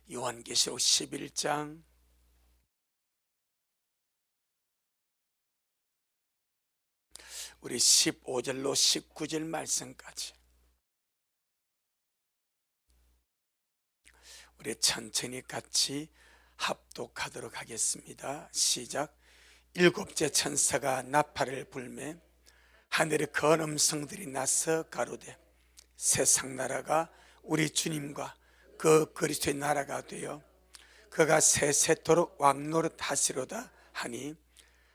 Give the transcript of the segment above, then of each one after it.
요한계시록 11장 우리 15절로 19절 말씀까지 우리 천천히 같이 합독하도록 하겠습니다. 시작. 일곱째 천사가 나팔을 불매 하늘의 큰 음성들이 나서 가로되 세상 나라가 우리 주님과 그 그리스도의 나라가 되어 그가 세세토록 왕노릇 하시로다 하니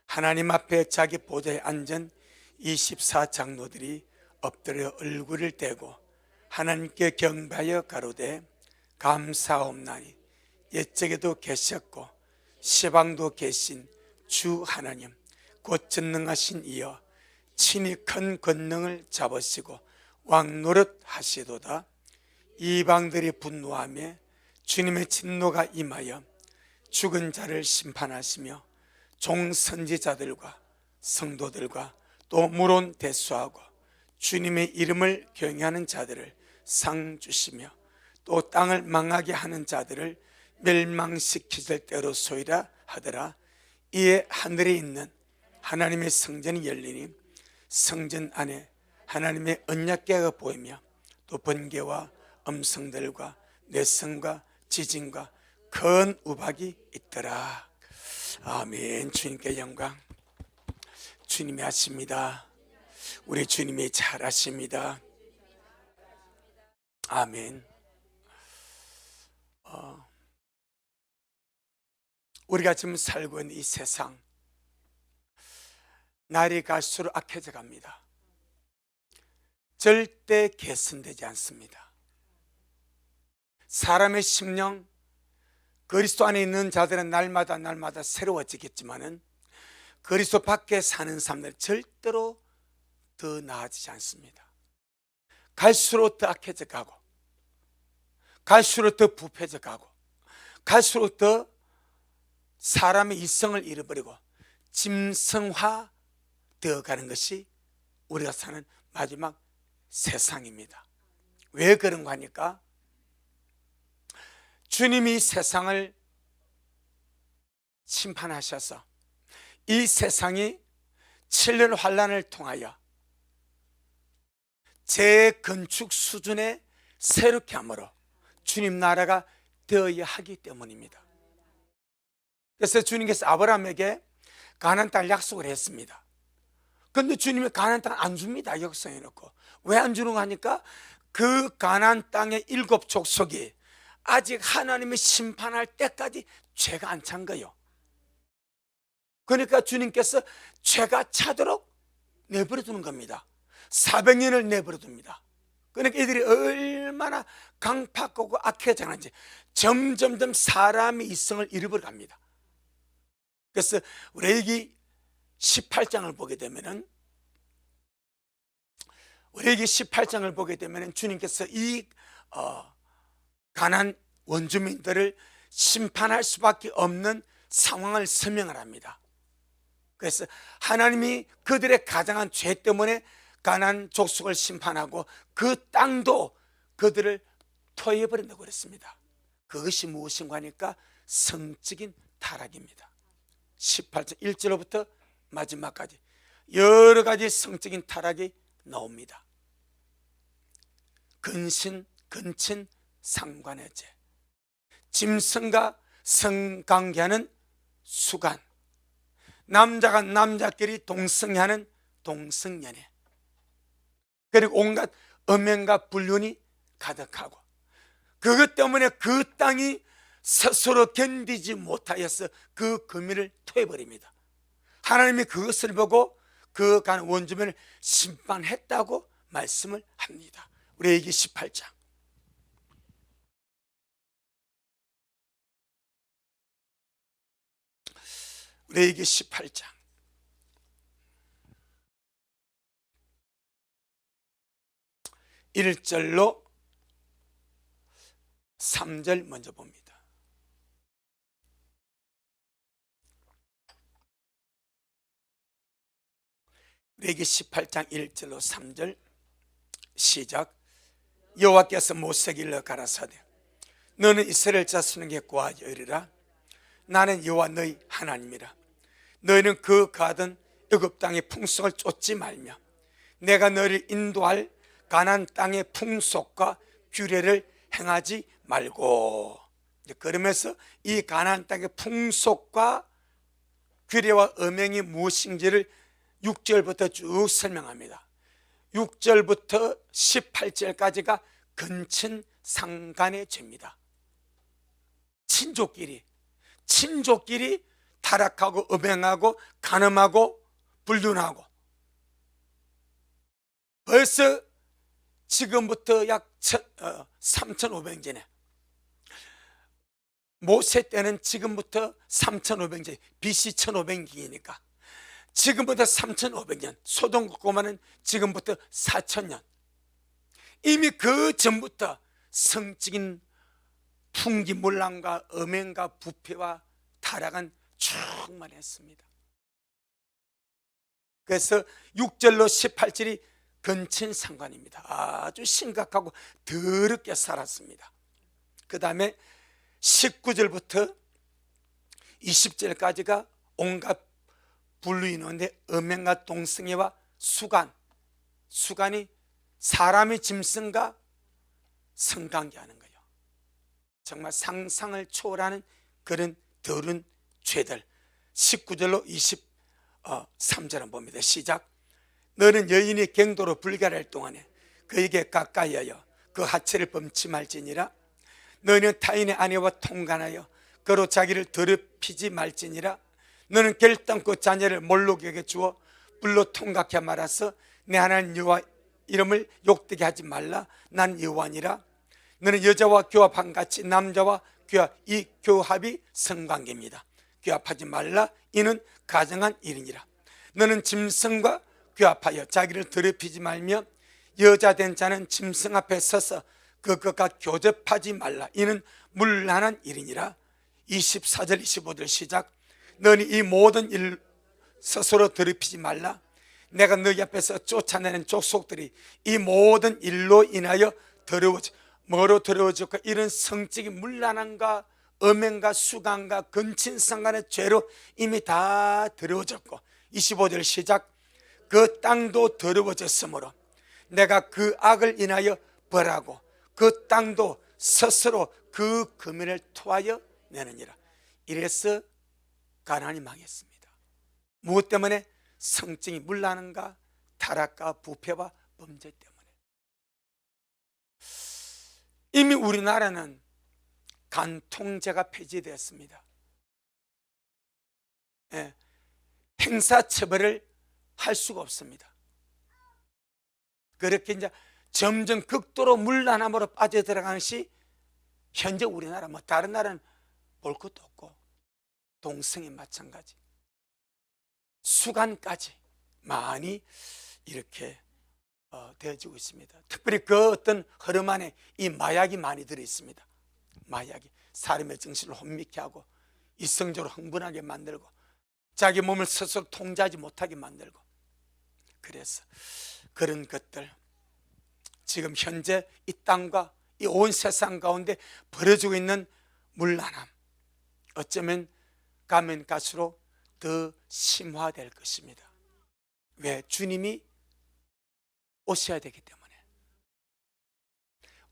하나님 앞에 자기 보좌에 앉은 24장로들이 엎드려 얼굴을 대고 하나님께 경배하여 가로되 감사옵나니 옛적에도 계셨고 시방도 계신 주 하나님 곧 전능하신 이여 친히 큰 권능을 잡으시고 왕노릇 하시도다. 이방들이 분노하며 주님의 진노가 임하여 죽은 자를 심판하시며 종선지자들과 성도들과 또 물론 대수하고 주님의 이름을 경외하는 자들을 상 주시며 또 땅을 망하게 하는 자들을 멸망시키실 때로 소이라 하더라. 이에 하늘에 있는 하나님의 성전이 열리니 성전 안에 하나님의 언약궤가 보이며 또 번개와 음성들과 뇌성과 지진과 큰 우박이 있더라. 아멘. 주님께 영광. 주님이 하십니다. 우리 주님이 잘하십니다. 아멘. 우리가 지금 살고 있는 이 세상 날이 갈수록 악해져 갑니다. 절대 개선되지 않습니다. 사람의 심령, 그리스도 안에 있는 자들은 날마다 새로워지겠지만은 그리스도 밖에 사는 사람들은 절대로 더 나아지지 않습니다. 갈수록 더 악해져 가고 갈수록 더 부패져 가고 갈수록 더 사람의 이성을 잃어버리고 짐승화 되어 가는 것이 우리가 사는 마지막 세상입니다. 왜 그런가 하니까 주님이 세상을 심판하셔서 이 세상이 7년 환란을 통하여 재건축 수준에 새롭게 함으로 주님 나라가 되어야 하기 때문입니다. 그래서 주님께서 아브라함에게 가나안 땅을 약속을 했습니다. 그런데 주님이 가나안 땅 안 줍니다. 역성해 놓고. 왜 안 주는가 하니까 그 가나안 땅의 7 족속이 아직 하나님이 심판할 때까지 죄가 안 찬 거예요. 그러니까 주님께서 죄가 차도록 내버려 두는 겁니다. 400년을 내버려 둡니다. 그러니까 이들이 얼마나 강팍하고 악해져가는지 점점점 사람의 이성을 잃어버려 갑니다. 그래서 레위기 18장을 보게 되면은 주님께서 이 가나안 원주민들을 심판할 수밖에 없는 상황을 설명을 합니다. 그래서 하나님이 그들의 가장한 죄 때문에 가나안 족속을 심판하고 그 땅도 그들을 토해버린다고 그랬습니다. 그것이 무엇인가 하니까 성적인 타락입니다. 18장 1절로부터 마지막까지 여러 가지 성적인 타락이 나옵니다. 근신, 근친, 상관의 죄, 짐승과 성관계하는 수간, 남자가 남자끼리 동성애하는 동성연애, 그리고 온갖 음행과 불륜이 가득하고 그것 때문에 그 땅이 스스로 견디지 못하여서 그 금위를 토해버립니다. 하나님이 그것을 보고 그 가나안 원주민을 심판했다고 말씀을 합니다. 우리 레위기 18장 레위기 18장 1절로 3절 먼저 봅니다. 레위기 18장 1절로 3절 시작. 여호와께서 모세에게 일러 가라사대 너는 이스라엘 자손에게 구하여 이르라. 나는 여호와 너희 하나님이라. 너희는 그 가던 애굽 땅의 풍속을 쫓지 말며 내가 너희를 인도할 가나안 땅의 풍속과 규례를 행하지 말고. 그러면서 이 가나안 땅의 풍속과 규례와 엄행이 무엇인지를 6절부터 쭉 설명합니다. 6절부터 18절까지가 근친상간의 죄입니다. 친족끼리 타락하고 음행하고 간음하고 불륜하고, 벌써 지금부터 약 3,500년에, 모세 때는 지금부터 3,500년, BC 1,500년이니까 지금부터 3,500년, 소돔 고모라는 지금부터 4,000년, 이미 그 전부터 성적인 풍기문란과 음행과 부패와 타락은 충만했습니다. 그래서 6절로 18절이 근친상간입니다. 아주 심각하고 더럽게 살았습니다. 그 다음에 19절부터 20절까지가 온갖 분류인원데 음행과 동성애와 수간이 사람의 짐승과 성관계하는 거예요. 정말 상상을 초월하는 그런 더러운 죄들. 19절로 23절 한번 봅니다. 시작. 너는 여인이 갱도로 불결할 동안에 그에게 가까이하여 그 하체를 범치 말지니라. 너는 타인의 아내와 통간하여 그로 자기를 더럽히지 말지니라. 너는 결단코 자녀를 몰록에게 주어 불로 통각해 말아서 내 하나님 여호와 이름을 욕되게 하지 말라. 난 여호와니라. 너는 여자와 교합한 같이 남자와 이 교합이 성관계입니다. 교합하지 말라. 이는 가정한 일이니라. 너는 짐승과 교합하여 자기를 더럽히지 말며 여자 된 자는 짐승 앞에 서서 그것과 교접하지 말라. 이는 문란한 일이니라. 24절 25절 시작. 너는 이 모든 일 스스로 더럽히지 말라. 내가 너희 앞에서 쫓아내는 족속들이 이 모든 일로 인하여 더러워져. 뭐로 더러워졌고? 이런 성적인 문란함과 음행과 수간과 근친상간의 죄로 이미 다 더러워졌고, 25절 시작. 그 땅도 더러워졌으므로 내가 그 악을 인하여 벌하고 그 땅도 스스로 그 금연을 토하여 내느니라. 이래서 가나안이 망했습니다. 무엇 때문에? 성적이 문란함과 타락과 부패와 범죄 때문에. 이미 우리나라는 간통죄가 폐지되었습니다. 행사처벌을 할 수가 없습니다. 그렇게 이제 점점 극도로 문란함으로 빠져들어가는 것이 현재 우리나라, 다른 나라는 볼 것도 없고, 동성애 마찬가지, 수간까지 많이 이렇게 되어지고 있습니다. 특별히 그 어떤 흐름 안에 이 마약이 많이 들어있습니다. 마약이 사람의 정신을 혼미케 하고 이성적으로 흥분하게 만들고 자기 몸을 스스로 통제하지 못하게 만들고, 그래서 그런 것들 지금 현재 이 땅과 이 온 세상 가운데 벌어지고 있는 문란함, 어쩌면 가면 갈수록 더 심화될 것입니다. 왜? 주님이 오셔야 되기 때문에,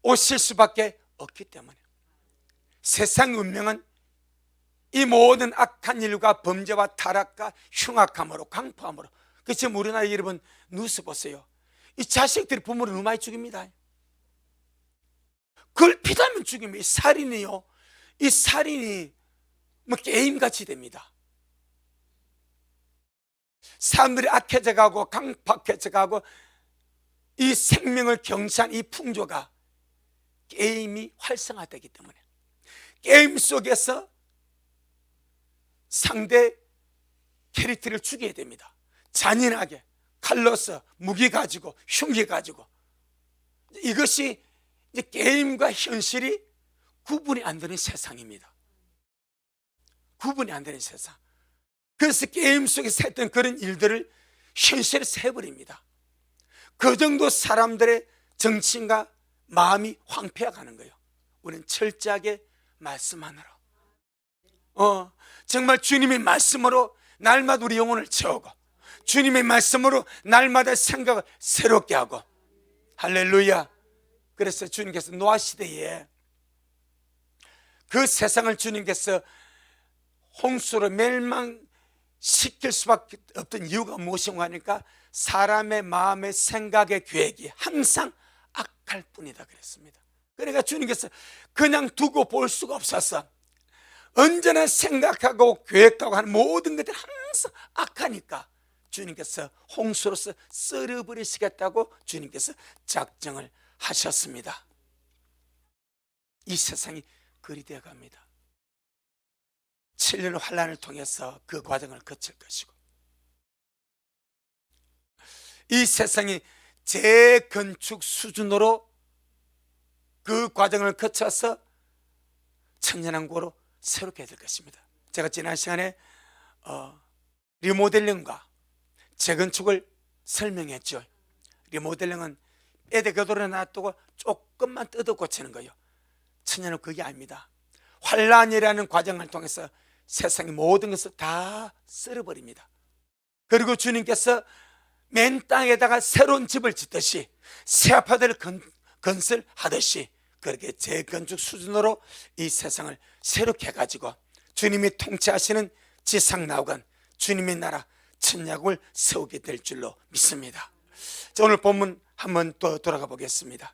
오실 수밖에 없기 때문에. 세상 운명은 이 모든 악한 일과 범죄와 타락과 흉악함으로, 강포함으로. 그 지금 우리나라 여러분 뉴스 보세요. 이 자식들이 부모를 너무 많이 죽입니다. 그걸 피하면 죽입니다. 이 살인이요, 이 살인이 뭐 게임같이 됩니다. 사람들이 악해져 가고 강팍해져 가고 이 생명을 경시한 이 풍조가 게임이 활성화되기 때문에, 게임 속에서 상대 캐릭터를 죽여야 됩니다. 잔인하게 칼로서 무기 가지고 흉기 가지고. 이것이 이제 게임과 현실이 구분이 안 되는 세상입니다. 구분이 안 되는 세상. 그래서 게임 속에서 했던 그런 일들을 현실에서 해버립니다. 그 정도 사람들의 정신과 마음이 황폐해가는 거예요. 우리는 철저하게 말씀 안으로, 정말 주님의 말씀으로 날마다 우리 영혼을 채우고, 주님의 말씀으로 날마다 생각을 새롭게 하고, 할렐루야. 그래서 주님께서 노아 시대에 그 세상을 주님께서 홍수로 멸망시킬 수밖에 없던 이유가 무엇인가 하니까 사람의 마음의 생각의 계획이 항상 악할 뿐이다 그랬습니다. 그러니까 주님께서 그냥 두고 볼 수가 없었어. 언제나 생각하고 계획하고 하는 모든 것들이 항상 악하니까 주님께서 홍수로서 썰어버리시겠다고 주님께서 작정을 하셨습니다. 이 세상이 그리 되어 갑니다. 7년의 환난을 통해서 그 과정을 거칠 것이고, 이 세상이 재건축 수준으로 그 과정을 거쳐서 천년왕국으로 새롭게 될 것입니다. 제가 지난 시간에 리모델링과 재건축을 설명했죠. 리모델링은 에데 곁으로 놔두고 조금만 뜯어 고치는 거예요. 천년은 그게 아닙니다. 환란이라는 과정을 통해서 세상의 모든 것을 다 쓸어버립니다. 그리고 주님께서 맨 땅에다가 새로운 집을 짓듯이 새 아파트를 건설하듯이 그렇게 재건축 수준으로 이 세상을 새롭게 해가지고 주님이 통치하시는 지상나우간 주님의 나라 천약을 세우게 될 줄로 믿습니다. 자, 오늘 본문 한번 또 돌아가 보겠습니다.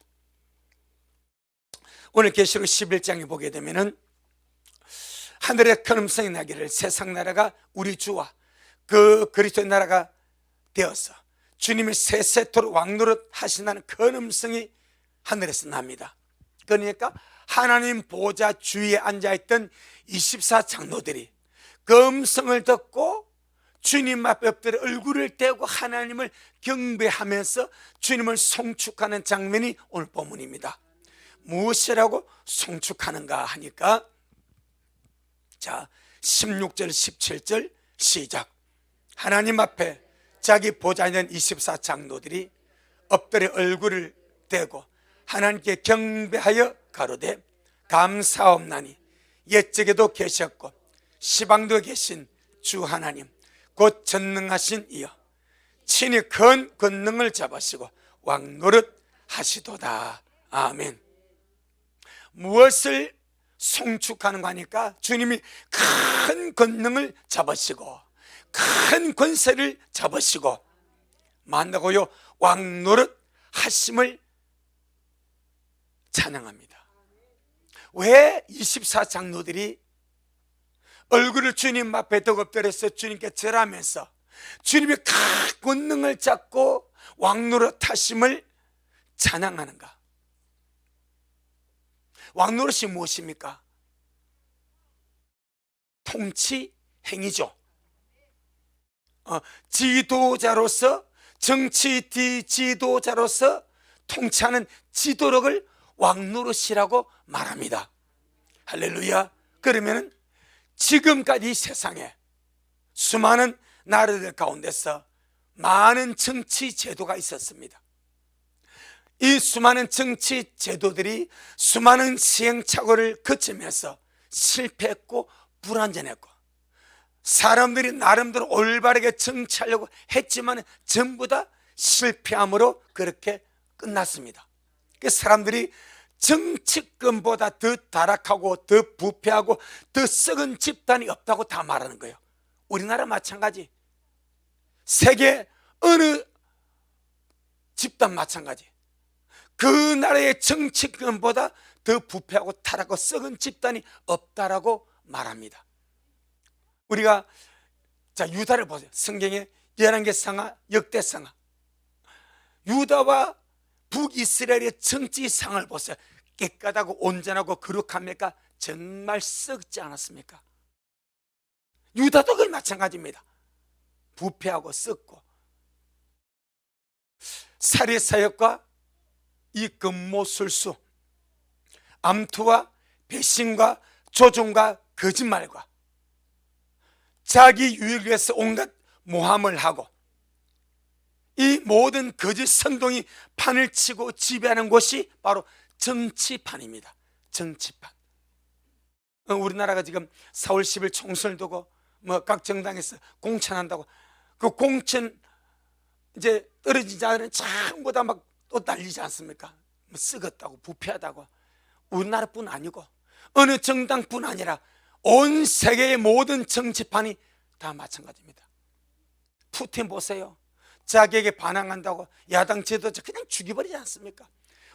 오늘 계시록 11장에 보게 되면은 하늘의 큰 음성이 나기를 세상 나라가 우리 주와 그 그리스도의 나라가 되어서 주님의 새 세토로 왕노릇 하신다는 큰 음성이 하늘에서 납니다. 그러니까 하나님 보좌 주위에 앉아있던 24장로들이 그 음성을 듣고 주님 앞에 엎드려 얼굴을 떼고 하나님을 경배하면서 주님을 송축하는 장면이 오늘 본문입니다. 무엇이라고 송축하는가 하니까, 자, 16절 17절 시작. 하나님 앞에 자기 보좌에 있는 24장로들이 엎드려 얼굴을 대고 하나님께 경배하여 가로되 감사옵나니 옛적에도 계셨고 시방도 계신 주 하나님 곧 전능하신 이여 친히 큰 권능을 잡으시고 왕노릇 하시도다. 아멘. 무엇을 송축하는가 하니까 주님이 큰 권능을 잡으시고 큰 권세를 잡으시고 만나고요 왕노릇 하심을 찬양합니다. 왜 24장로들이 얼굴을 주님 앞에 엎드려서 주님께 절하면서 주님의 큰 권능을 잡고 왕노릇 하심을 찬양하는가? 왕노릇이 무엇입니까? 통치 행위죠. 지도자로서 정치 지도자로서 통치하는 지도력을 왕노릇이라고 말합니다. 할렐루야. 그러면 지금까지 이 세상에 수많은 나라들 가운데서 많은 정치 제도가 있었습니다. 이 수많은 정치 제도들이 수많은 시행착오를 거치면서 실패했고 불완전했고 사람들이 나름대로 올바르게 정치하려고 했지만 전부 다 실패함으로 그렇게 끝났습니다. 그 사람들이 정치권보다 더 타락하고 더 부패하고 더 썩은 집단이 없다고 다 말하는 거예요. 우리나라 마찬가지, 세계 어느 집단 마찬가지, 그 나라의 정치권보다 더 부패하고 타락하고 썩은 집단이 없다라고 말합니다. 우리가 자 유다를 보세요. 성경의 열왕기상하, 역대상하, 유다와 북이스라엘의 정치상을 보세요. 깨끗하고 온전하고 거룩합니까? 정말 썩지 않았습니까? 유다도 그걸 마찬가지입니다. 부패하고 썩고 살해사역과 이 금모술수, 암투와 배신과 조종과 거짓말과 자기 유익을 위해서 온갖 모함을 하고 이 모든 거짓 선동이 판을 치고 지배하는 곳이 바로 정치판입니다. 정치판. 우리나라가 지금 4월 10일 총선을 두고 각 정당에서 공천한다고, 그 공천 이제 떨어진 자들은 전부 다 막 또 난리지 않습니까? 썩었다고, 부패하다고. 우리나라뿐 아니고 어느 정당뿐 아니라 온 세계의 모든 정치판이 다 마찬가지입니다. 푸틴 보세요. 자기에게 반항한다고 야당 지도자 그냥 죽여버리지 않습니까?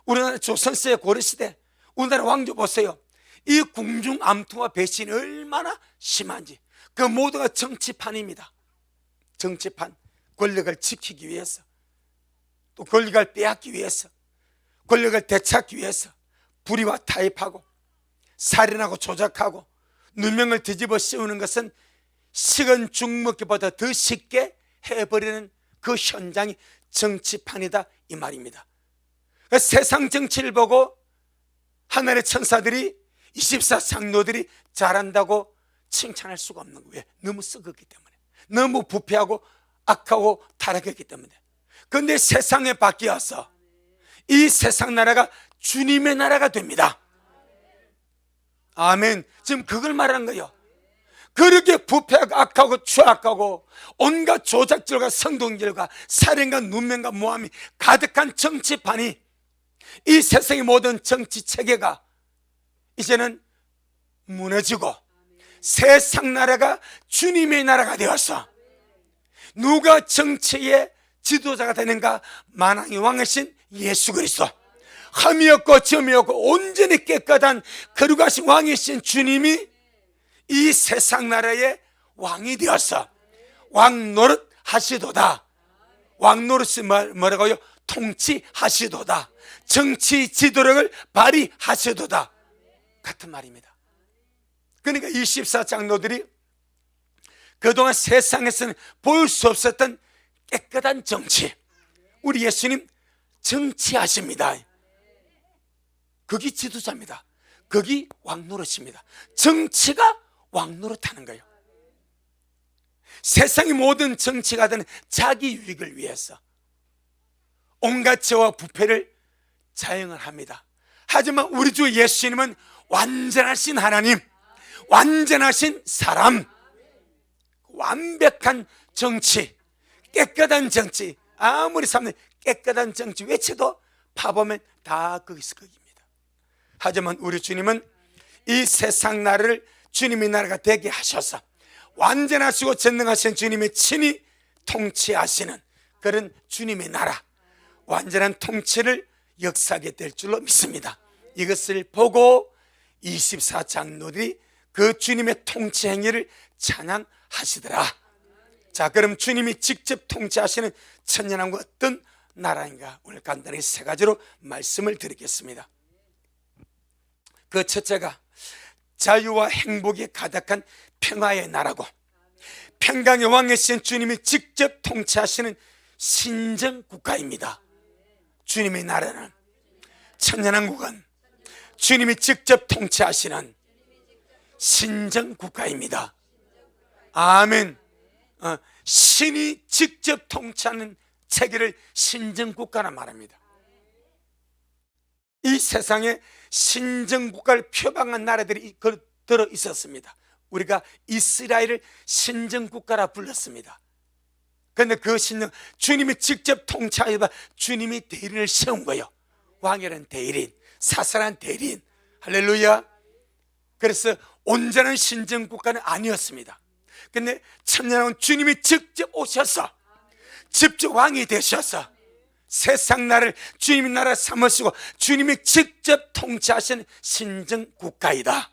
우리나라 조선시대 고려시대 우리나라 왕조 보세요. 이 궁중암투와 배신이 얼마나 심한지. 그 모두가 정치판입니다. 정치판. 권력을 지키기 위해서, 또 권력을 빼앗기 위해서, 권력을 되찾기 위해서 불의와 타협하고 살인하고 조작하고 누명을 뒤집어 씌우는 것은 식은 죽 먹기보다 더 쉽게 해버리는 그 현장이 정치판이다, 이 말입니다. 세상 정치를 보고 하늘의 천사들이 24장로들이 잘한다고 칭찬할 수가 없는 거예요. 너무 썩었기 때문에, 너무 부패하고 악하고 타락했기 때문에. 그런데 세상에 바뀌어서 이 세상 나라가 주님의 나라가 됩니다. 아멘. 지금 그걸 말하는 거예요. 그렇게 부패하고 악하고 추악하고 온갖 조작질과 성동질과 살인과 누명과 모함이 가득한 정치판이, 이 세상의 모든 정치 체계가 이제는 무너지고 세상 나라가 주님의 나라가 되어서, 누가 정치의 지도자가 되는가? 만왕의 왕이신 예수 그리스도, 흠이 없고 점이 없고 온전히 깨끗한 거룩하신 왕이신 주님이 이 세상 나라의 왕이 되어서 왕노릇 하시도다. 왕노릇이 뭐라고요? 통치하시도다. 정치 지도력을 발휘하시도다 같은 말입니다. 그러니까 24장로들이 그동안 세상에서는 볼 수 없었던 깨끗한 정치, 우리 예수님 정치하십니다. 그게 지도자입니다. 그게 왕노릇입니다. 정치가 왕노릇하는 거예요. 세상의 모든 정치가들은 자기 유익을 위해서 온갖 죄와 부패를 자행을 합니다. 하지만 우리 주 예수님은 완전하신 하나님, 완전하신 사람, 완벽한 정치, 깨끗한 정치, 아무리 사람들이 깨끗한 정치 외쳐도 파보면 다 거기서 거기입니다. 하지만 우리 주님은 이 세상 나라를 주님의 나라가 되게 하셔서 완전하시고 전능하신 주님이 친히 통치하시는 그런 주님의 나라, 완전한 통치를 역사하게 될 줄로 믿습니다. 이것을 보고 24장로들이 그 주님의 통치 행위를 찬양하시더라. 자, 그럼 주님이 직접 통치하시는 천년왕국 어떤 나라인가? 오늘 간단히 세 가지로 말씀을 드리겠습니다. 그 첫째가 자유와 행복이 가득한 평화의 나라고, 평강의 왕이신 주님이 직접 통치하시는 신정국가입니다. 주님의 나라는, 천년왕국은 주님이 직접 통치하시는 신정국가입니다. 아멘. 신이 직접 통치하는 체계를 신정국가라 말합니다. 이 세상에 신정국가를 표방한 나라들이 들어 있었습니다. 우리가 이스라엘을 신정국가라 불렀습니다. 그런데 그 신정, 주님이 직접 통치하시다 주님이 대리인을 세운 거예요. 왕이란 대리인, 사사란 대리인. 할렐루야. 그래서 온전한 신정국가는 아니었습니다. 근데 천년왕은 주님이 직접 오셔서 직접 왕이 되셔서 세상 나라를 주님의 나라 삼으시고 주님이 직접 통치하시는 신정국가이다.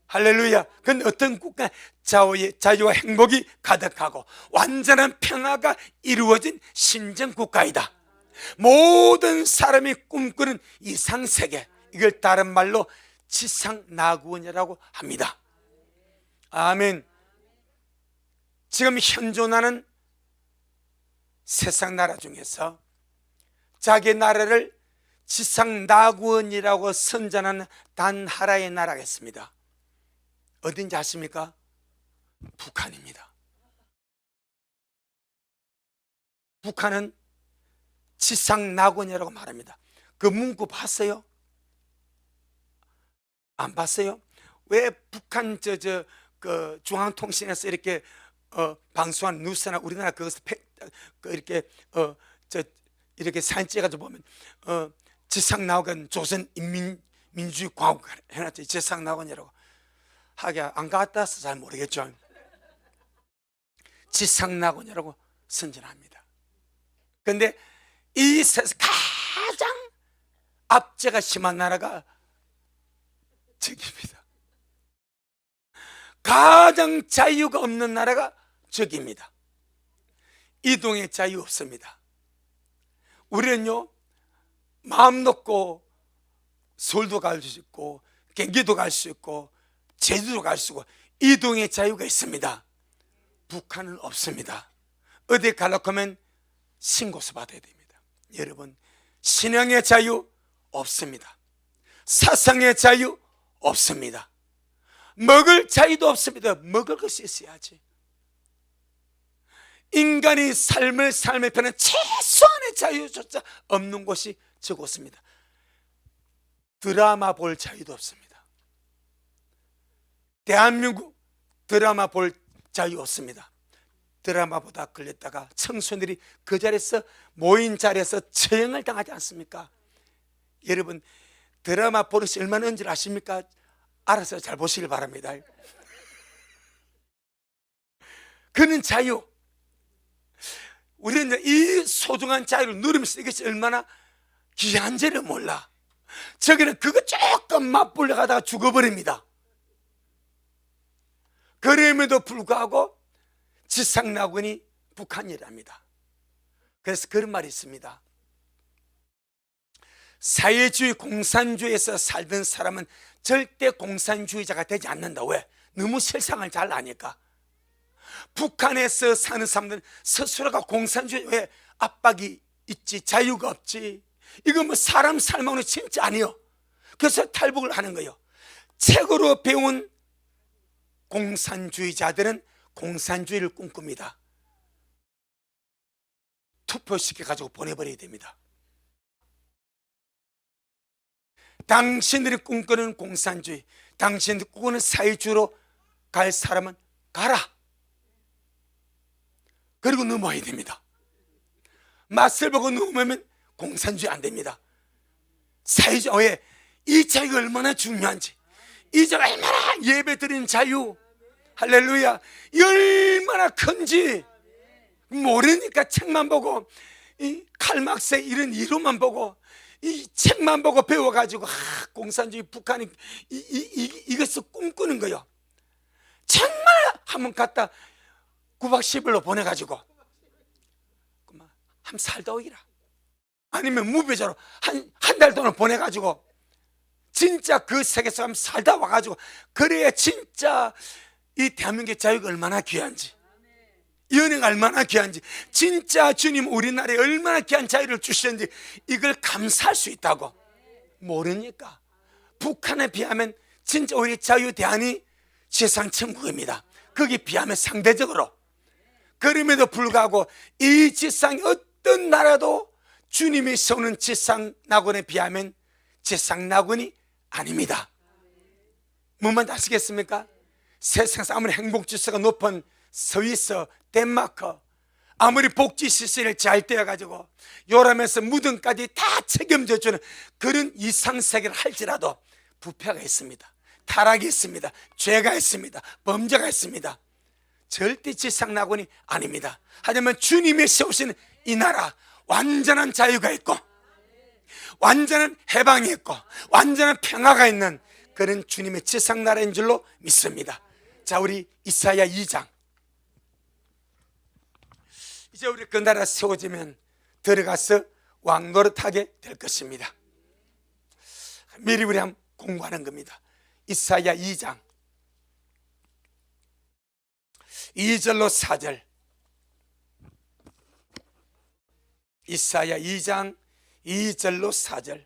할렐루야. 그건 어떤 국가? 자유와 행복이 가득하고 완전한 평화가 이루어진 신정국가이다. 모든 사람이 꿈꾸는 이상세계, 이걸 다른 말로 지상낙원이라고 합니다. 아멘. 지금 현존하는 세상 나라 중에서 자기 나라를 지상낙원이라고 선전하는 단 하나의 나라가 있습니다. 어딘지 아십니까? 북한입니다. 북한은 지상낙원이라고 말합니다. 그 문구 봤어요? 안 봤어요? 왜 북한 그 중앙통신에서 이렇게 방송한 뉴스나 우리나라 그것을 이렇게 이렇게 사진 찍어가지고 보면 지상 낙원 조선 민주주의 공화국 해놨죠. 지상 낙원이라고. 하기야 안 갔다 와서 잘 모르겠죠. 지상 낙원이라고 선전합니다. 그런데 이 세상 가장 압제가 심한 나라가 적입니다. 가장 자유가 없는 나라가 적입니다. 이동의 자유 없습니다. 우리는요, 마음 놓고 서울도 갈 수 있고 경기도 갈 수 있고 제주도 갈 수 있고 이동의 자유가 있습니다. 북한은 없습니다. 어디 가려고 하면 신고서 받아야 됩니다. 여러분, 신앙의 자유 없습니다. 사상의 자유 없습니다. 먹을 자유도 없습니다. 먹을 것이 있어야지. 인간이 삶을 편한 최소한의 자유조차 없는 곳이 저곳입니다. 드라마 볼 자유도 없습니다. 대한민국 드라마 볼 자유 없습니다. 드라마 보다 걸렸다가 청소년들이 그 자리에서 모인 자리에서 처형을 당하지 않습니까? 여러분, 드라마 보는 것이 얼마나 은줄 아십니까? 알아서 잘 보시길 바랍니다. 그는 자유. 우리는 이 소중한 자유를 누리면서 이것이 얼마나 귀한지를 몰라. 저기는 그거 조금 맛보려 가다가 죽어버립니다. 그럼에도 불구하고 지상낙원이 북한이랍니다. 그래서 그런 말이 있습니다. 사회주의 공산주의에서 살던 사람은 절대 공산주의자가 되지 않는다. 왜? 너무 세상을 잘 아니까. 북한에서 사는 사람들은 스스로가 공산주의, 왜? 압박이 있지, 자유가 없지. 이건 뭐 사람 삶하고는 진짜 아니요. 그래서 탈북을 하는 거예요. 책으로 배운 공산주의자들은 공산주의를 꿈꿉니다. 투표시켜가지고 보내버려야 됩니다. 당신들이 꿈꾸는 공산주의, 당신들이 꿈꾸는 사회주의로 갈 사람은 가라. 그리고 넘어야 됩니다. 맛을 보고 넘으면 공산주의 안 됩니다. 사회주의, 이 자유가 얼마나 중요한지, 이 자유가 얼마나 예배 드리는 자유, 할렐루야, 이 얼마나 큰지 모르니까 책만 보고, 이 칼막스 이런 이론만 보고, 이 책만 보고 배워가지고 공산주의 북한이 이것을 꿈꾸는 거요. 정말 한번 갔다 9박 10일로 보내가지고 한번 살다 오기라. 아니면 무배자로 한 달 동안 보내가지고 진짜 그 세계에서 한번 살다 와가지고, 그래야 진짜 이 대한민국의 자유가 얼마나 귀한지, 이 은혜가 얼마나 귀한지, 진짜 주님 우리나라에 얼마나 귀한 자유를 주시는지 이걸 감사할 수 있다고. 모르니까. 북한에 비하면 진짜 우리 자유 대안이 세상 천국입니다. 거기에 비하면 상대적으로. 그럼에도 불구하고 이 지상의 어떤 나라도 주님이 세우는 지상 낙원에 비하면 지상 낙원이 아닙니다. 뭔 말인지 아시겠습니까? 세상에서 아무리 행복지수가 높은 스위스, 덴마크, 아무리 복지시설을 잘 떼어가지고 요람에서 무덤까지 다 책임져주는 그런 이상세계를 할지라도 부패가 있습니다. 타락이 있습니다. 죄가 있습니다. 범죄가 있습니다. 절대 지상낙원이 아닙니다. 하지만 주님이 세우신 이 나라, 완전한 자유가 있고 완전한 해방이 있고 완전한 평화가 있는 그런 주님의 지상나라인 줄로 믿습니다. 자, 우리 이사야 2장. 이제 우리 그 나라 세워지면 들어가서 왕노릇하게 될 것입니다. 미리 우리 한번 공부하는 겁니다. 이사야 2장 2절로 4절. 이사야 2장 2절로 4절.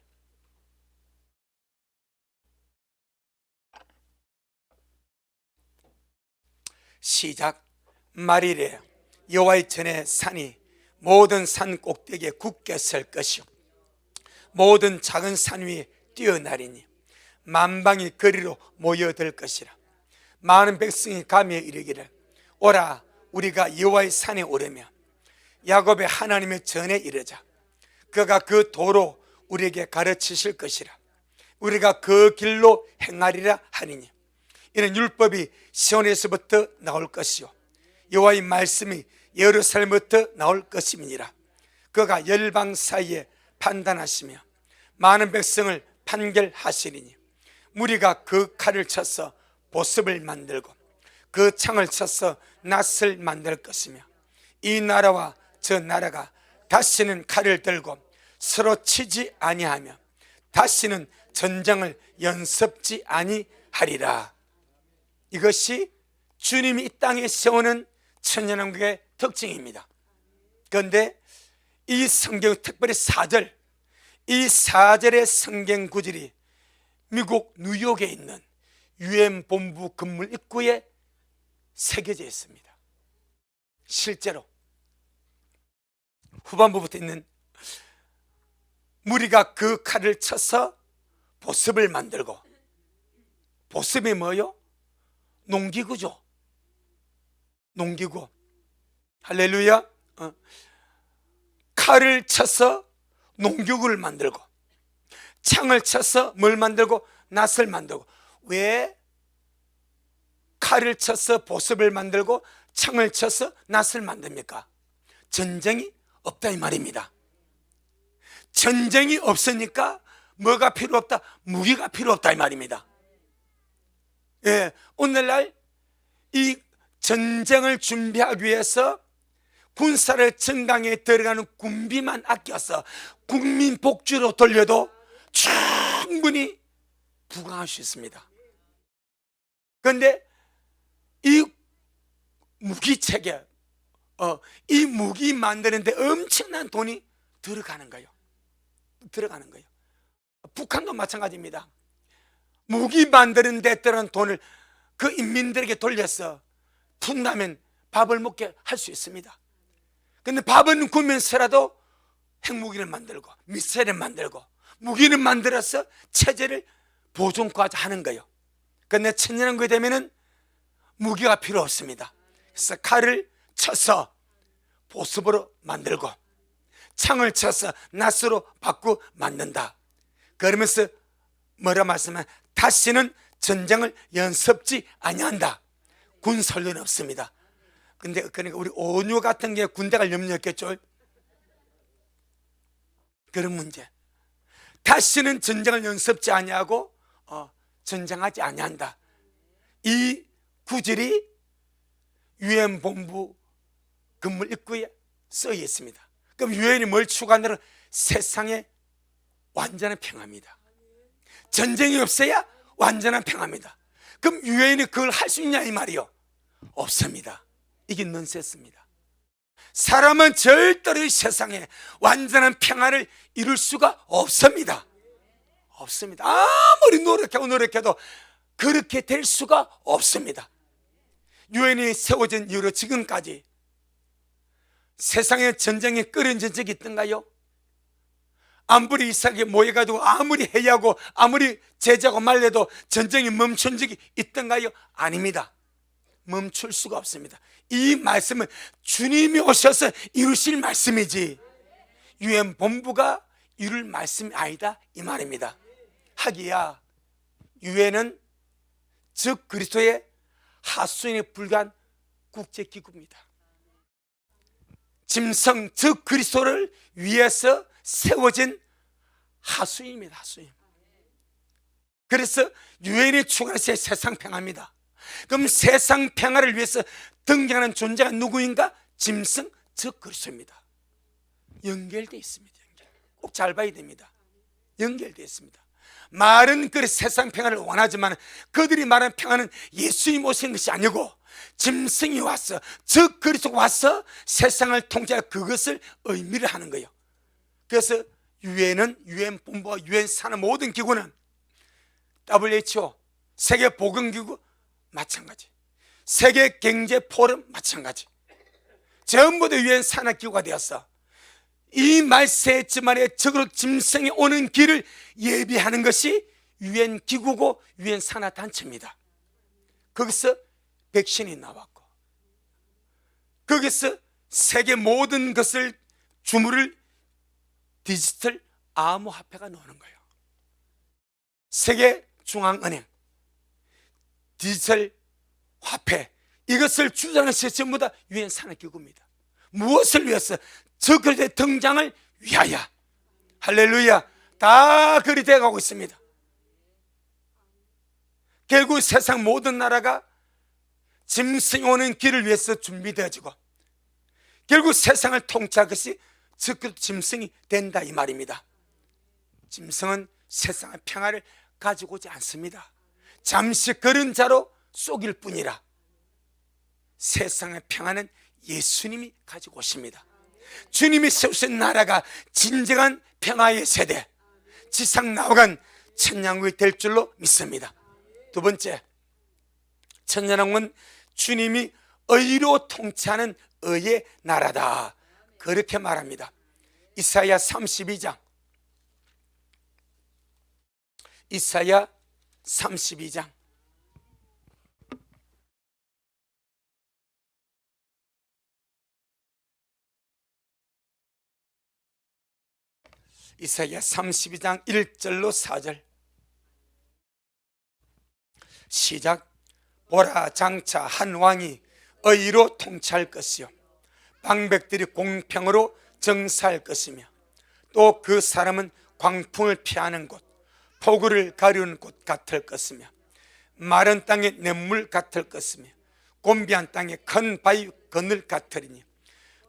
시작. 말이래. 여호와의 전에 산이 모든 산 꼭대기에 굳게 설 것이요 모든 작은 산 위에 뛰어나리니 만방이 거리로 모여들 것이라. 많은 백성이 가며 이르기를 오라 우리가 여호와의 산에 오르며 야곱의 하나님의 전에 이르자. 그가 그 도로 우리에게 가르치실 것이라. 우리가 그 길로 행하리라 하니니 이는 율법이 시온에서부터 나올 것이요 여호와의 말씀이 예루살렘부터 나올 것임이니라. 그가 열방 사이에 판단하시며 많은 백성을 판결하시리니 무리가 그 칼을 쳐서 보습을 만들고 그 창을 쳐서 낫을 만들 것이며 이 나라와 저 나라가 다시는 칼을 들고 서로 치지 아니하며 다시는 전쟁을 연습지 아니하리라. 이것이 주님이 이 땅에 세우는 천년왕국의 특징입니다. 그런데 이 성경, 특별히 4절, 이 4절의 성경 구절이 미국 뉴욕에 있는 유엔 본부 건물 입구에 새겨져 있습니다. 실제로 후반부부터 있는 무리가 그 칼을 쳐서 보습을 만들고, 보습이 뭐요? 농기구죠. 농기구. 할렐루야. 칼을 쳐서 농기구를 만들고 창을 쳐서 뭘 만들고? 낫을 만들고. 왜 칼을 쳐서 보습을 만들고 창을 쳐서 낫을 만듭니까? 전쟁이 없다 이 말입니다. 전쟁이 없으니까 뭐가 필요 없다? 무기가 필요 없다 이 말입니다. 예, 오늘날 이 전쟁을 준비하기 위해서 군사를 정강에 들어가는 군비만 아껴서 국민 복주로 돌려도 충분히 부강할 수 있습니다. 그런데 이 무기체계, 이 무기 만드는데 엄청난 돈이 들어가는 거예요. 북한도 마찬가지입니다. 무기 만드는 데 들어간 돈을 그 인민들에게 돌려서 푼다면 밥을 먹게 할 수 있습니다. 근데 밥은 굶면서라도 핵무기를 만들고 미사일을 만들고 무기를 만들어서 체제를 보존하자 하는 거예요. 근데 천년왕국이 되면은 무기가 필요 없습니다. 그래서 칼을 쳐서 보습으로 만들고 창을 쳐서 낫으로 바꾸어 만든다. 그러면서 뭐라 말씀하면 다시는 전쟁을 연습지 아니한다. 군설료는 없습니다. 근데 그러니까 우리 온유 같은 게 군대가 염려했겠죠. 그런 문제. 다시는 전쟁을 연습지 아니하고 전쟁하지 아니한다. 이 구절이 유엔 본부 건물 입구에 써 있습니다. 그럼 유엔이 뭘 추구한다는? 세상에 완전한 평화입니다. 전쟁이 없어야 완전한 평화입니다. 그럼 유엔이 그걸 할 수 있냐 이 말이요? 없습니다. 이게 넌센스입니다. 사람은 절대로 이 세상에 완전한 평화를 이룰 수가 없습니다. 없습니다. 아무리 노력해도 그렇게 될 수가 없습니다. 유엔이 세워진 이후로 지금까지 세상에 전쟁이 끓여진 적이 있던가요? 안보리 이삭이 모여가지고 아무리 회의하고 아무리 제자고 말려도 전쟁이 멈춘 적이 있던가요? 아닙니다. 멈출 수가 없습니다. 이 말씀은 주님이 오셔서 이루실 말씀이지 유엔 본부가 이룰 말씀이 아니다 이 말입니다. 하기야 유엔은 즉 그리스도의 하수인에 불과한 국제기구입니다. 짐승 즉 그리스도를 위해서 세워진 하수인입니다. 하수인. 그래서 유엔이 추구하는 세상 평화입니다. 그럼 세상 평화를 위해서 등장하는 존재가 누구인가? 짐승 즉 그리스도입니다. 연결되어 있습니다. 꼭 잘 봐야 됩니다. 연결되어 있습니다. 말은 그래 세상 평화를 원하지만 그들이 말하는 평화는 예수님 오신 것이 아니고 짐승이 와서 즉 그리스도가 와서 세상을 통제할 그것을 의미를 하는 거예요. 그래서 유엔은 유엔 본부와 유엔 산하 모든 기구는 WHO 세계보건기구 마찬가지, 세계경제포럼 마찬가지, 전부 다 유엔 산하기구가 되어서 이 말세지만의 적으로 짐승이 오는 길을 예비하는 것이 유엔 기구고 유엔 산하 단체입니다. 거기서 백신이 나왔고 거기서 세계 모든 것을 주무를 디지털 암호화폐가 나오는 거예요. 세계중앙은행 디지털 화폐, 이것을 주장하는 것이 전부 다 유엔 산하기구입니다. 무엇을 위해서? 저 그리스도의 등장을 위하여. 할렐루야. 다 그리 돼가고 있습니다. 결국 세상 모든 나라가 짐승이 오는 길을 위해서 준비되어지고 결국 세상을 통치할 것이 저 짐승이 된다 이 말입니다. 짐승은 세상의 평화를 가지고 오지 않습니다. 잠시 그림자로 쏘길 뿐이라 세상의 평화는 예수님이 가지고 오십니다. 주님이 세우신 나라가 진정한 평화의 세대, 지상 나오간 천년왕국이 될 줄로 믿습니다. 두 번째, 천년왕국은 주님이 의로 통치하는 의의 나라다, 그렇게 말합니다. 이사야 32장, 이사야 32장 이사야 32장 1절로 4절 시작. 보라, 장차 한 왕이 의로 통치할 것이요 방백들이 공평으로 정사할 것이며 또 그 사람은 광풍을 피하는 곳, 폭우를 가리우는 곳 같을 것이며 마른 땅의 냇물 같을 것이며 곤비한 땅의 큰 바위 그늘 같으리니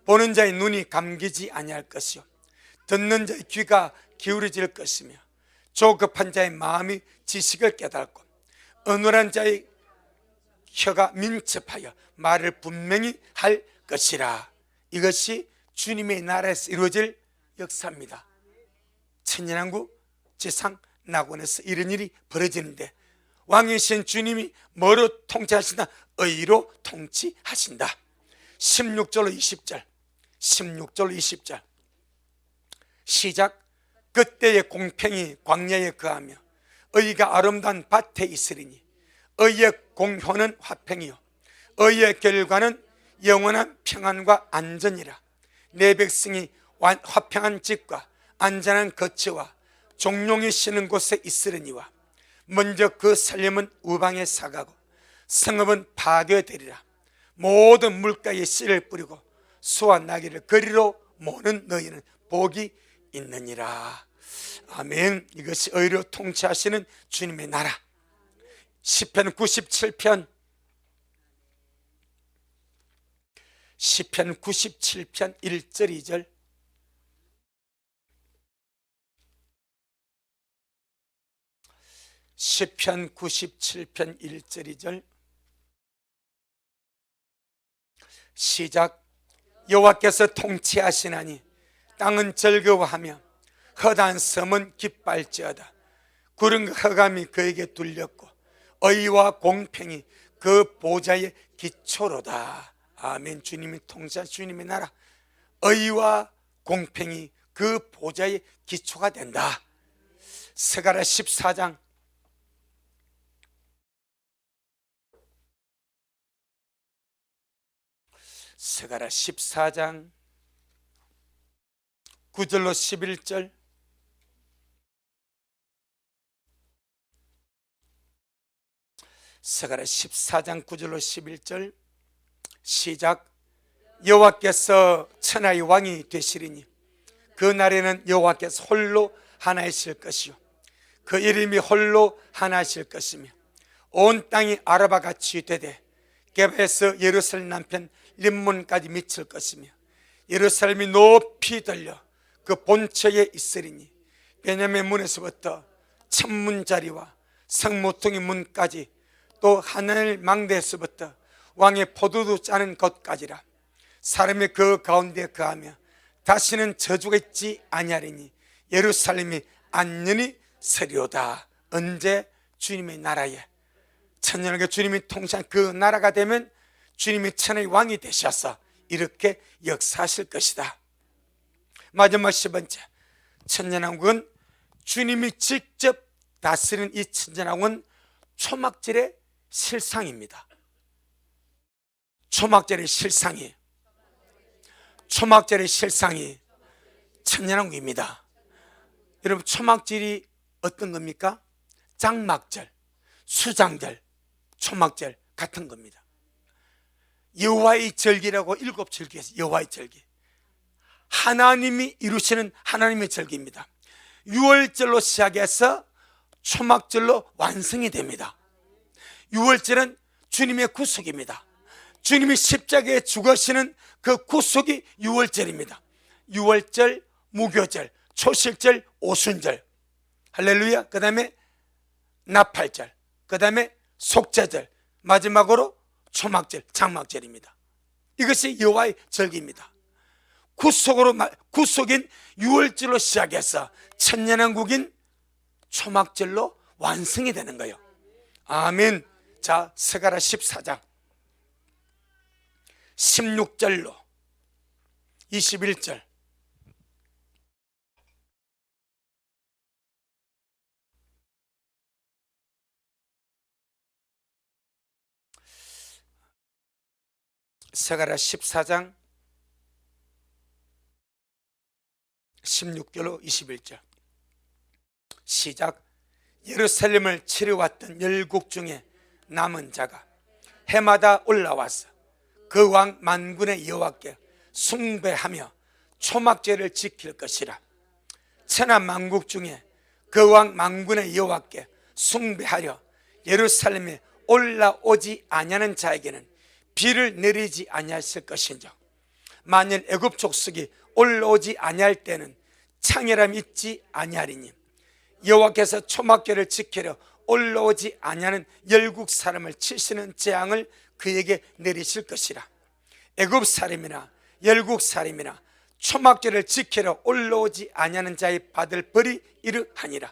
보는 자의 눈이 감기지 아니할 것이요 듣는 자의 귀가 기울어질 것이며 조급한 자의 마음이 지식을 깨닫고 어눌한 자의 혀가 민첩하여 말을 분명히 할 것이라. 이것이 주님의 나라에서 이루어질 역사입니다. 천년왕국 지상 낙원에서 이런 일이 벌어지는데 왕이신 주님이 뭐로 통치하신다? 의로 통치하신다. 16절로 20절 16절로 20절 시작. 그때의 공평이 광야에 거하며 의가 아름다운 밭에 있으리니 의의 공효는 화평이요 의의 결과는 영원한 평안과 안전이라. 내 백성이 화평한 집과 안전한 거처와 종룡이 쉬는 곳에 있으려니와 먼저 그 살림은 우방에 사가고 성읍은 파괴되리라. 모든 물가에 씨를 뿌리고 소와 나귀를 거리로 모는 너희는 복이 있느니라. 아멘. 이것이 의로 통치하시는 주님의 나라. 시편 97편 1절 2절 시편 97편 1절 2절 시작. 여호와께서 통치하시나니 땅은 즐거워하며 허다한 섬은 기뻐할지어다. 구름과 흑암이 그에게 둘렸고 의와 공평이 그 보좌의 기초로다. 아멘. 주님이 통치한 주님의 나라, 의와 공평이 그 보좌의 기초가 된다. 스가랴 14장 스가랴 14장 9절로 11절 스가랴 14장 9절로 11절 시작. 여호와께서 천하의 왕이 되시리니 그 날에는 여호와께서 홀로 하나이실 것이요 그 이름이 홀로 하나이실 것이며 온 땅이 아라바같이 되되 게바에서 예루살렘 남편 림몬까지 미칠 것이며 예루살렘이 높이 들려 그 본처에 있으리니 베냐민 문에서부터 천문자리와 성모퉁이 문까지 또 하늘 망대에서부터 왕의 포도주 짜는 것까지라. 사람이 그 가운데 거하며 다시는 저주가 있지 아니하리니 예루살렘이 안전히 서리오다. 언제? 주님의 나라에 천년왕국의 주님이 통치한 그 나라가 되면 주님이 천하의 왕이 되셔서 이렇게 역사하실 것이다. 마지막 10번째, 천년왕국은 주님이 직접 다스리는 이 천년왕국은 초막절의 실상입니다. 초막절의 실상이 천년왕국입니다. 여러분, 초막절이 어떤 겁니까? 장막절, 수장절, 초막절 같은 겁니다. 여호와의 절기라고 7절기에서 여호와의 절기, 하나님이 이루시는 하나님의 절기입니다. 6월절로 시작해서 초막절로 완성이 됩니다. 6월절은 주님의 구속입니다. 주님이 십자가에 죽으시는 그 구속이 6월절입니다. 6월절, 무교절, 초실절, 오순절, 할렐루야. 그 다음에 나팔절, 그 다음에 속죄절, 마지막으로 초막절, 장막절입니다. 이것이 여호와의 절기입니다. 구속인 6월절로 시작해서 천년왕국인 초막절로 완성이 되는 거예요. 아멘. 자, 스가랴 14장 16절로 21절. 스가랴 14장 16절로 21절 시작. 예루살렘을 치러왔던 열국 중에 남은 자가 해마다 올라와서 그 왕 만군의 여호와께 숭배하며 초막절을 지킬 것이라. 천하 만국 중에 그 왕 만군의 여호와께 숭배하려 예루살렘에 올라오지 아니하는 자에게는 비를 내리지 아니하실 것인즉, 만일 애굽 족속이 올라오지 아니할 때는 창렬함이 있지 아니하리니 여호와께서 초막절을 지키려 올라오지 아니하는 열국 사람을 치시는 재앙을 그에게 내리실 것이라. 애굽 사람이나 열국 사람이나 초막절을 지키러 올라오지 아니하는 자의 받을 벌이 이르하니라.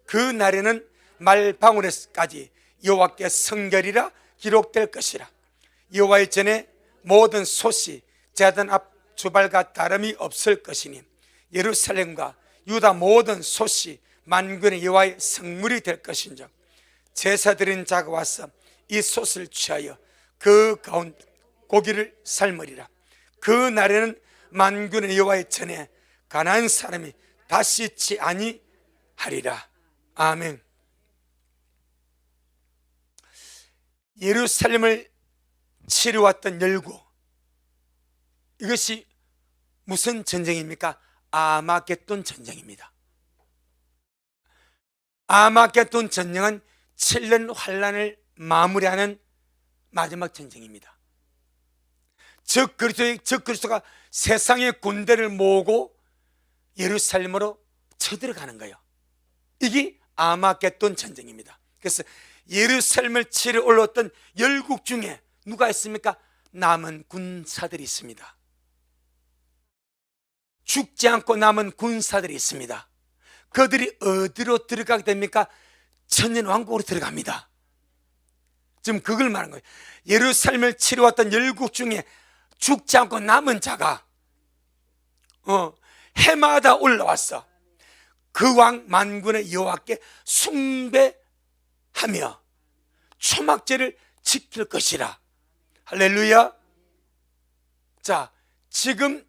그 날에는 말방울에까지 여호와께 성결이라 기록될 것이라. 여호와의 전에 모든 솥이 제단 앞 주발과 다름이 없을 것이니 예루살렘과 유다 모든 솥이 만군의 여호와의 성물이 될 것인즉, 제사 드린 자가 와서 이 솥을 취하여 그 가운데 고기를 삶으리라. 그 날에는 만군의 여호와의 전에 가나안 사람이 다시 있지 아니하리라. 아멘. 예루살렘을 치러왔던 열국, 이것이 무슨 전쟁입니까? 아마겟돈 전쟁입니다. 아마겟돈 전쟁은 7년 환란을 마무리하는 마지막 전쟁입니다. 적 그리스도가 세상의 군대를 모으고 예루살렘으로 쳐들어가는 거예요. 이게 아마겟돈 전쟁입니다. 그래서 예루살렘을 치러 올라왔던 열국 중에 누가 있습니까? 남은 군사들이 있습니다. 죽지 않고 남은 군사들이 있습니다. 그들이 어디로 들어가게 됩니까? 천년왕국으로 들어갑니다. 지금 그걸 말하는 거예요. 예루살렘을 치러왔던 열국 중에 죽지 않고 남은 자가 해마다 올라왔어. 그 왕 만군의 여호와께 숭배하며 초막절을 지킬 것이라. 할렐루야. 자, 지금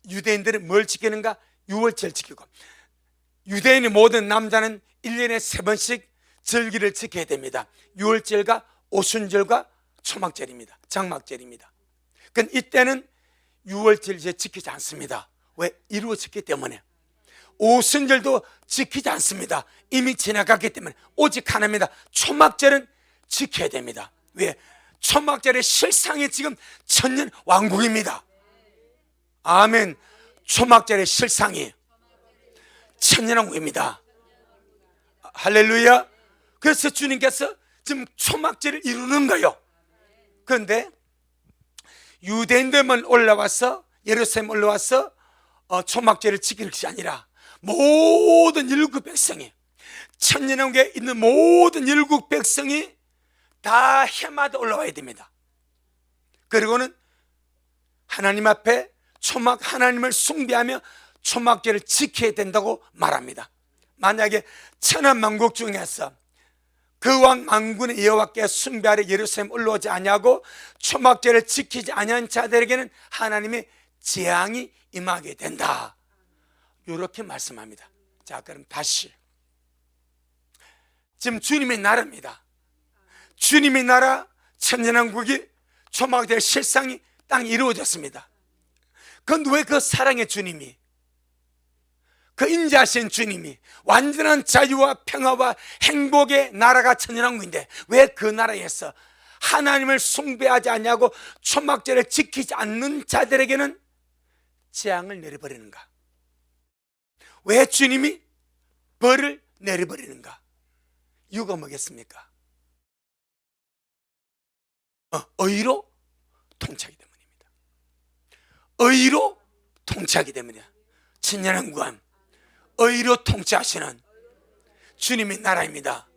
유대인들은 뭘 지키는가? 6월절 지키고, 유대인의 모든 남자는 1년에 3번씩 절기를 지켜야 됩니다. 6월절과 오순절과 초막절입니다. 장막절입니다. 그러니까 이때는 6월절 이제 지키지 않습니다. 왜? 이루어졌기 때문에. 오순절도 지키지 않습니다. 이미 지나갔기 때문에. 오직 하나입니다. 초막절은 지켜야 됩니다. 왜? 초막절의 실상이 지금 천년 왕국입니다. 아멘. 초막절의 실상이 천년 왕국입니다. 할렐루야. 그래서 주님께서 지금 초막절을 이루는 거예요. 그런데 유대인들만 올라와서, 예루살렘 올라와서 초막절을 지킬 것이 아니라 모든 일국 백성이, 천년왕국에 있는 모든 일국 백성이 다 해마다 올라와야 됩니다. 그리고는 하나님 앞에 하나님을 숭배하며 초막절을 지켜야 된다고 말합니다. 만약에 천하만국 중에서 그 왕 만군의 여호와께 숭배하러 예루살렘 올라오지 아니하고 초막절을 지키지 아니한 자들에게는 하나님의 재앙이 임하게 된다, 이렇게 말씀합니다. 자, 그럼 다시, 지금 주님의 나라입니다. 주님의 나라 천년왕국이 초막절 실상이 땅에 이루어졌습니다. 그런데 왜 그 사랑의 주님이, 그 인자하신 주님이, 완전한 자유와 평화와 행복의 나라가 천년왕국인데 왜 그 나라에서 하나님을 숭배하지 않냐고 초막절을 지키지 않는 자들에게는 재앙을 내려버리는가? 왜 주님이 벌을 내려버리는가? 이유가 뭐겠습니까? 의로 통치하기 때문입니다. 의로 통치하기 때문이야. 천년왕국은 의로 통치하시는 주님의 나라입니다.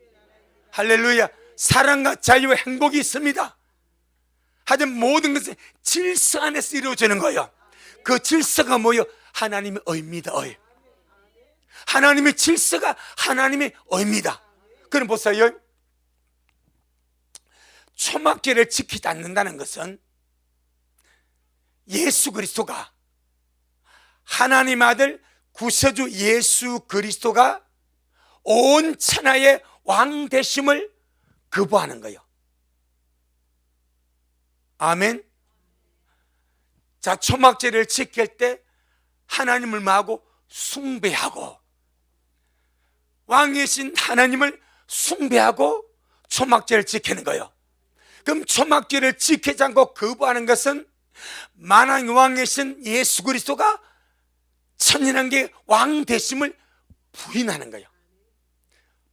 할렐루야. 사랑과 자유와 행복이 있습니다. 하여튼 모든 것은 질서 안에서 이루어지는 거예요. 그 질서가 뭐예요? 하나님의 의입니다. 의. 하나님의 질서가 하나님의 의입니다. 그럼 보세요, 초막절을 지키지 않는다는 것은 예수 그리스도가, 하나님 아들 구세주 예수 그리스도가 온 천하의 왕 되심을 거부하는 거예요. 아멘. 자, 초막절을 지킬 때 하나님을 뭐하고? 숭배하고, 왕이신 하나님을 숭배하고 초막절을 지키는 거예요. 그럼 초막절을 지키지 않고 거부하는 것은 만왕의 왕이신 예수 그리스도가 천년왕국의 왕 되심을 부인하는 거예요.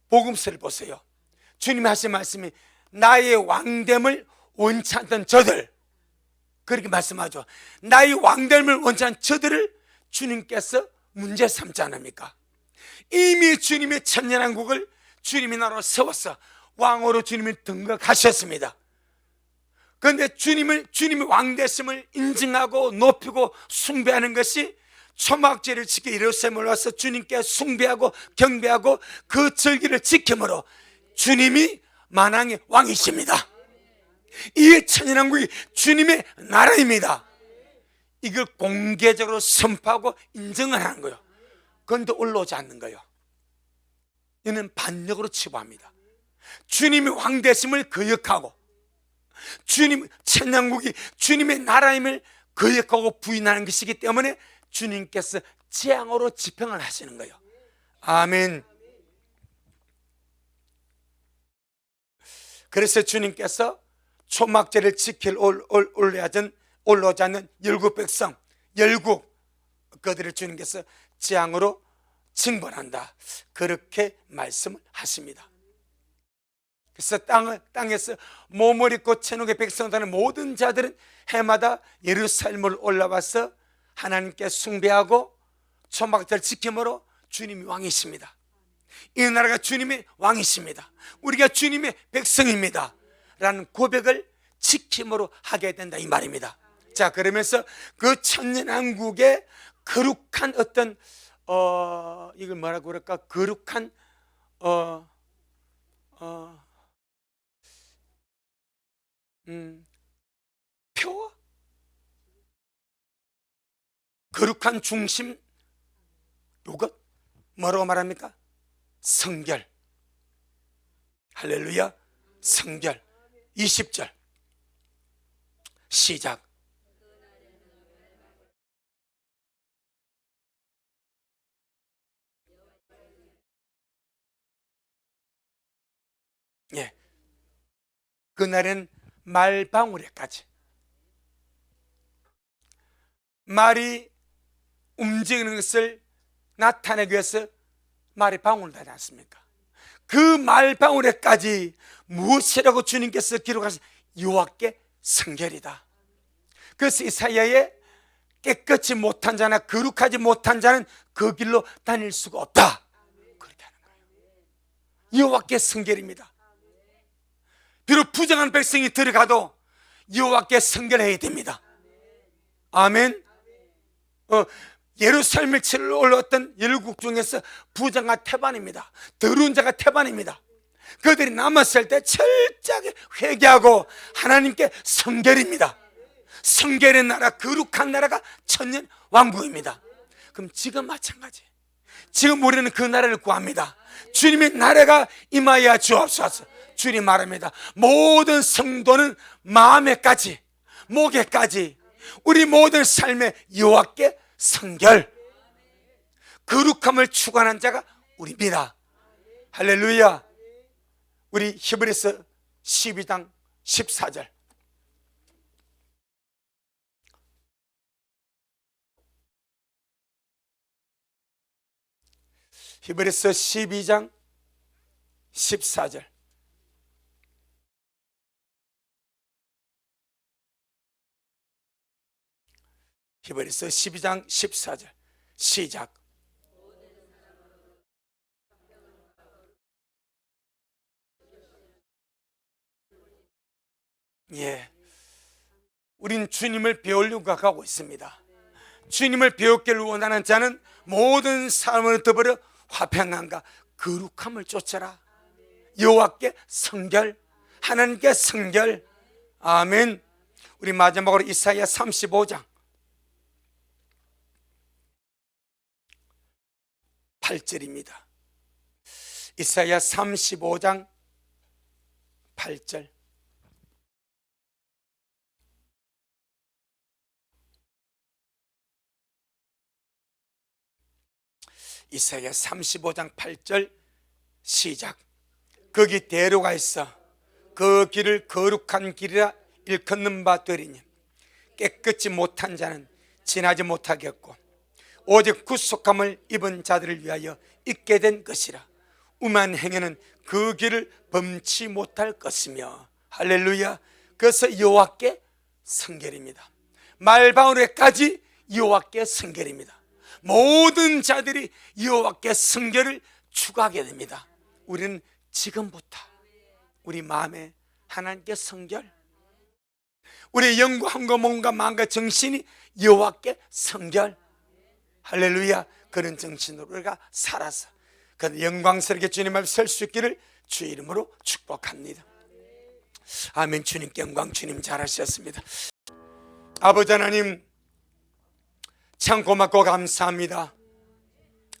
복음서를 보세요. 주님이 하신 말씀이 나의 왕됨을 원치 않던 저들, 그렇게 말씀하죠. 나의 왕됨을 원치 않은 저들을 주님께서 문제 삼지 않습니까? 이미 주님의 천년왕국을 주님이 나라로 세워서 왕으로 주님을 등극하셨습니다. 그런데 주님의 왕 되심을 인증하고 높이고 숭배하는 것이 초막절을 지켜 예루살렘에 올라와서 주님께 숭배하고 경배하고 그 절기를 지킴으로 주님이 만왕의 왕이십니다. 이 천년왕국이 주님의 나라입니다. 이걸 공개적으로 선포하고 인정을 하는 거예요. 그런데 올라오지 않는 거예요. 이는 반역으로 치부합니다. 주님의 왕 되심을 거역하고 천년왕국이 주님의 나라임을 거역하고 부인하는 것이기 때문에 주님께서 재앙으로 지평을 하시는 거예요. 아멘. 그래서 주님께서 초막절을 지킬 올라오지 않는 열국 백성, 열국 그들을 주님께서 재앙으로 징벌한다, 그렇게 말씀을 하십니다. 그래서 땅에서 몸을 입고 천국의 백성을 따르는 모든 자들은 해마다 예루살렘을 올라와서 하나님께 숭배하고 초막절을 지킴으로 주님이 왕이십니다. 이 나라가 주님의 왕이십니다. 우리가 주님의 백성입니다 라는 고백을 지킴으로 하게 된다, 이 말입니다. 자, 그러면서 그 천년왕국의 거룩한 어떤 이걸 뭐라고 그럴까? 거룩한 표어? 거룩한 중심, 요것 뭐라고 말합니까? 성결. 할렐루야. 성결. 20절 시작. 예, 그날은 말방울에까지, 말이 움직이는 것을 나타내기 위해서 말이 방울을 다지 않습니까? 그 말방울에까지 무엇이라고 주님께서 기록하신? 여호와께 성결이다. 그래서 이사야에 깨끗이 못한 자나 거룩하지 못한 자는 그 길로 다닐 수가 없다, 그렇게 하는 거예요. 여호와께 성결입니다. 비록 부정한 백성이 들어가도 여호와께 성결해야 됩니다. 아멘. 예루살렘을 치러 올라왔던 열국 중에서 부자가 태반입니다. 더러운 자가 태반입니다. 그들이 남았을 때 철저하게 회개하고 하나님께 성결입니다. 성결의 나라, 거룩한 나라가 천년 왕국입니다. 그럼 지금 마찬가지. 지금 우리는 그 나라를 구합니다. 주님의 나라가 임하여 주옵소서. 주님 말합니다. 모든 성도는 마음에까지, 목에까지, 우리 모든 삶의 여호와께 성결, 거룩함을 추구하는 자가 우리입니다. 할렐루야. 우리 히브리서 12장 14절. 히브리서 12장 14절. 히브리서 12장 14절 시작. 예, 우린 주님을 배우려고 하고 있습니다. 주님을 배우기를 원하는 자는 모든 삶을 더불어 화평함과 거룩함을 쫓아라. 여호와께 성결, 하나님께 성결. 아멘. 우리 마지막으로 이사야 35장 8절입니다. 이사야 35장 8절. 이사야 35장 8절 시작. 거기 대로가 있어 그 길을 거룩한 길이라 일컫는 바 되리니 깨끗이 못한 자는 지나지 못하겠고 오직 구속함을 입은 자들을 위하여 있게 된 것이라. 음한 행위는 그 길을 범치 못할 것이며. 할렐루야. 그래서 여호와께 성결입니다. 말바울에까지 여호와께 성결입니다. 모든 자들이 여호와께 성결을 추구하게 됩니다. 우리는 지금부터 우리 마음에 하나님께 성결, 우리의 영과 몸과 마음과 정신이 여호와께 성결. 할렐루야. 그런 정신으로 우리가 살아서 그 영광스럽게 주님 앞에 설 수 있기를 주의 이름으로 축복합니다. 아멘. 주님께 영광. 주님 잘하셨습니다. 아버지 하나님 참 고맙고 감사합니다.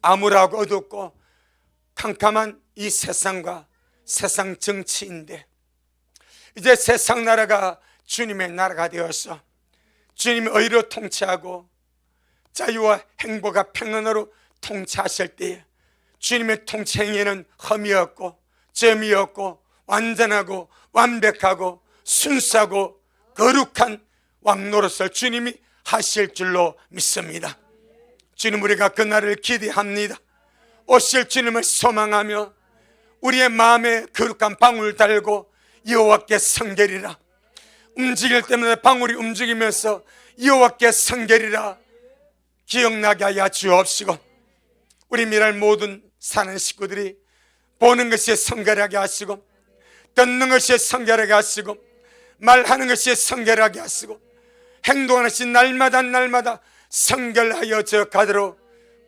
암울하고 어둡고 캄캄한 이 세상과 세상 정치인데 이제 세상 나라가 주님의 나라가 되어서 주님의 의로 통치하고 자유와 행복과 평안으로 통치하실 때에 주님의 통치 행위에는 흠이 없고 점이 없고 완전하고 완벽하고 순수하고 거룩한 왕노릇을 주님이 하실 줄로 믿습니다. 주님, 우리가 그날을 기대합니다. 오실 주님을 소망하며 우리의 마음에 거룩한 방울 달고 여호와께 성결이라. 움직일 때마다 방울이 움직이면서 여호와께 성결이라 기억나게 하여 주옵시고, 우리 미랄 모든 사는 식구들이 보는 것이 성결하게 하시고, 듣는 것이 성결하게 하시고, 말하는 것이 성결하게 하시고, 행동하는 것이 날마다 날마다 성결하여 저 가도록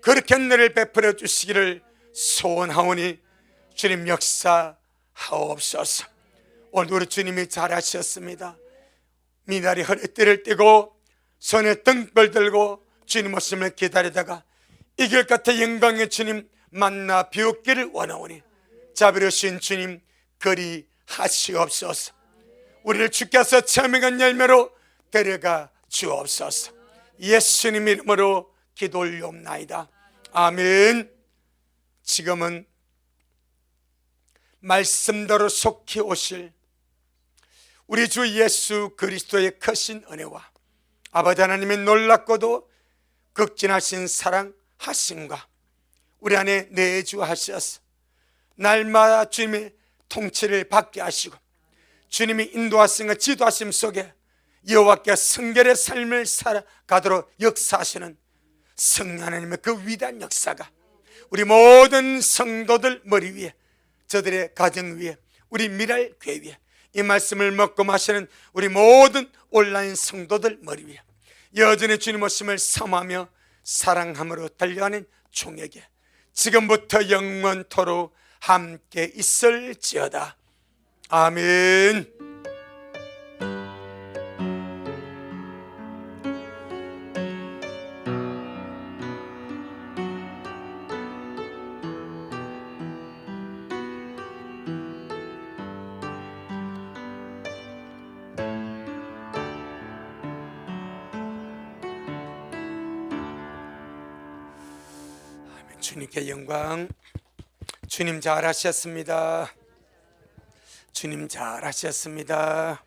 그렇게 은혜를 베풀어 주시기를 소원하오니 주님 역사하옵소서. 오늘 우리 주님이 잘하셨습니다. 미나리 허리띠를 띠고 손에 등불 들고 주님 오심을 기다리다가 이 길 끝에 영광의 주님 만나 뵙기를 원하오니 자비로우신 주님 그리하시옵소서. 우리를 주께서 체험한 열매로 데려가 주옵소서. 예수님 이름으로 기도 올리옵나이다. 아멘. 지금은 말씀대로 속히 오실 우리 주 예수 그리스도의 크신 은혜와 아버지 하나님의 놀랍고도 극진하신 사랑하심과 우리 안에 내주하셔서 날마다 주님의 통치를 받게 하시고 주님이 인도하심과 지도하심 속에 여호와께 성결의 삶을 살아가도록 역사하시는 성령 하나님의 그 위대한 역사가 우리 모든 성도들 머리 위에, 저들의 가정 위에, 우리 미랄 교회 위에, 이 말씀을 먹고 마시는 우리 모든 온라인 성도들 머리 위에 여전히 주님 오심을 사모하며 사랑함으로 달려가는 종에게 지금부터 영원토록 함께 있을지어다. 아멘. 주님께 영광. 주님 잘하셨습니다. 주님 잘하셨습니다.